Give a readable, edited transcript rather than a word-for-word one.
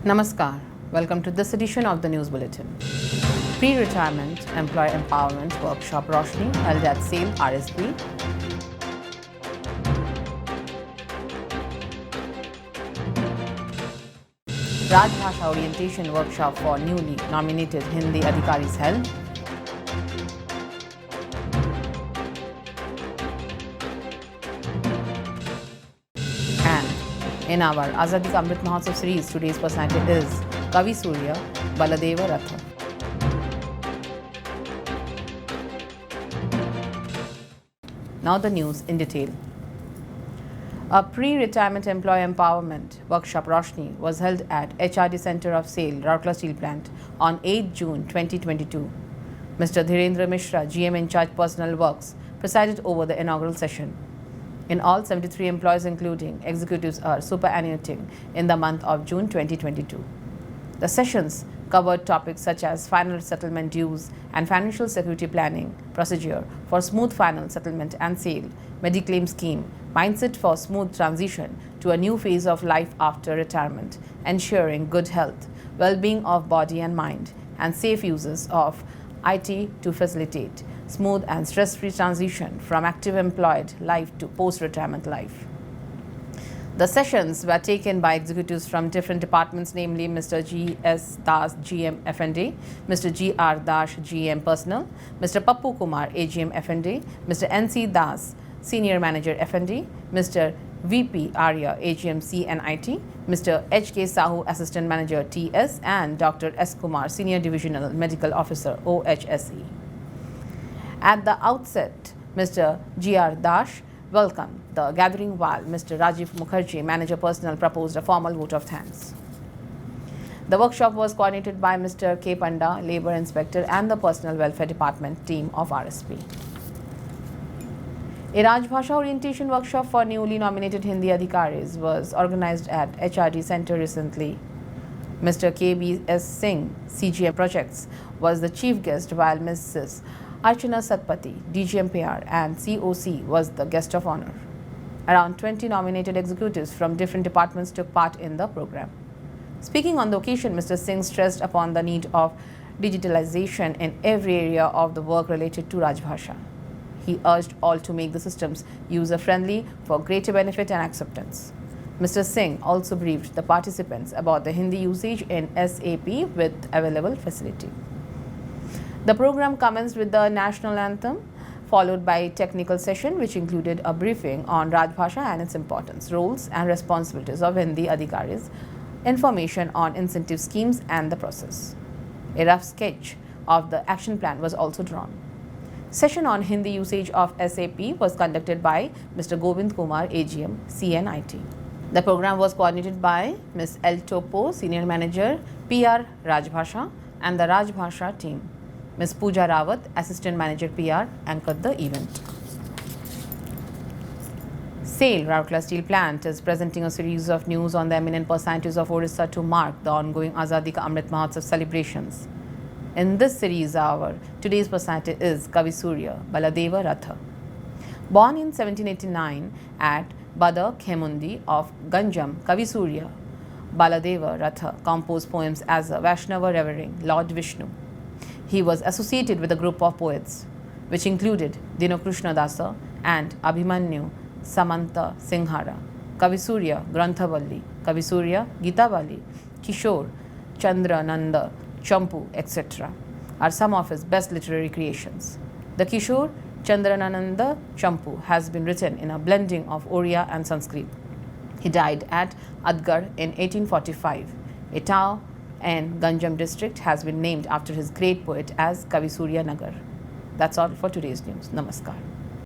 Namaskar. Welcome to this edition of the News Bulletin. Pre-retirement employee empowerment workshop Roshni held at SAIL RSTV. Rajbhasha orientation workshop for newly nominated Hindi Adhikaris held. In our Azadi Ka Amrit Mahotsav series, today's personality is Kavi Surya Baladeva Ratha. Now the news in detail. A pre-retirement employee empowerment workshop Roshni was held at HRD Center of SAIL, Rourkela Steel Plant on 8 June 2022. Mr. Dhirendra Mishra, GM in charge Personnel Works, presided over the inaugural session. In all, 73 employees including executives are superannuating in the month of June 2022. The sessions covered topics such as final settlement dues and financial security planning procedure for smooth final settlement and sale, Mediclaim scheme, mindset for smooth transition to a new phase of life after retirement, ensuring good health, well-being of body and mind, and safe uses of IT to facilitate smooth and stress-free transition from active employed life to post-retirement life. The sessions were taken by executives from different departments, namely Mr. G.S. Das, GM F&A, Mr. G.R. Das, GM Personnel, Mr. Pappu Kumar, AGM F&A, Mr. N.C. Das, Senior Manager F&A, Mr. VP Arya, AGM C&IT, Mr. H.K. Sahu, Assistant Manager TS, and Dr. S. Kumar, Senior Divisional Medical Officer OHSE. At the outset, Mr. G.R. Dash welcomed the gathering while Mr. Rajiv Mukherjee, Manager Personnel, proposed a formal vote of thanks. The workshop was coordinated by Mr. K. Panda, Labour Inspector, and the Personnel Welfare Department team of RSP. A Rajbhasha orientation workshop for newly nominated Hindi Adhikaris was organized at HRD Center recently. Mr. K.B.S. Singh, CGM Projects, was the chief guest while Mrs. Archana Satpathy, DGMPR, and COC was the guest of honor. Around 20 nominated executives from different departments took part in the program. Speaking on the occasion, Mr. Singh stressed upon the need of digitalization in every area of the work related to Rajbhasha. He urged all to make the systems user-friendly for greater benefit and acceptance. Mr. Singh also briefed the participants about the Hindi usage in SAP with available facility. The program commenced with the national anthem, followed by a technical session which included a briefing on Rajbhasha and its importance, roles and responsibilities of Hindi Adhikaris, information on incentive schemes and the process. A rough sketch of the action plan was also drawn. Session on Hindi usage of SAP was conducted by Mr. Govind Kumar, AGM, CNIT. The program was coordinated by Ms. L. Topo, Senior Manager, PR Rajbhasha, and the Rajbhasha team. Ms. Pooja Rawat, Assistant Manager PR, anchored the event. SAIL, Rourkela Steel Plant, is presenting a series of news on the eminent personalities of Orissa to mark the ongoing Azadi Ka Amrit Mahotsav celebrations. In this series, our today's personality is Kavi Surya Baladeva Ratha. Born in 1789 at Bada Khemundi of Ganjam, Kavi Surya Baladeva Ratha composed poems as a Vaishnava revering Lord Vishnu. He was associated with a group of poets, which included Dinokrishna Dasa and Abhimanyu Samanta Singhara, Kavi Surya Granthavalli, Kavi Surya Gitavali, Kishore Chandra Nanda Champu, etc. are some of his best literary creations. The Kishore Chandrananda Champu has been written in a blending of Oriya and Sanskrit. He died at Adgar in 1845. A town in Ganjam district has been named after his great poet as Kavi Surya Nagar. That's all for today's news. Namaskar.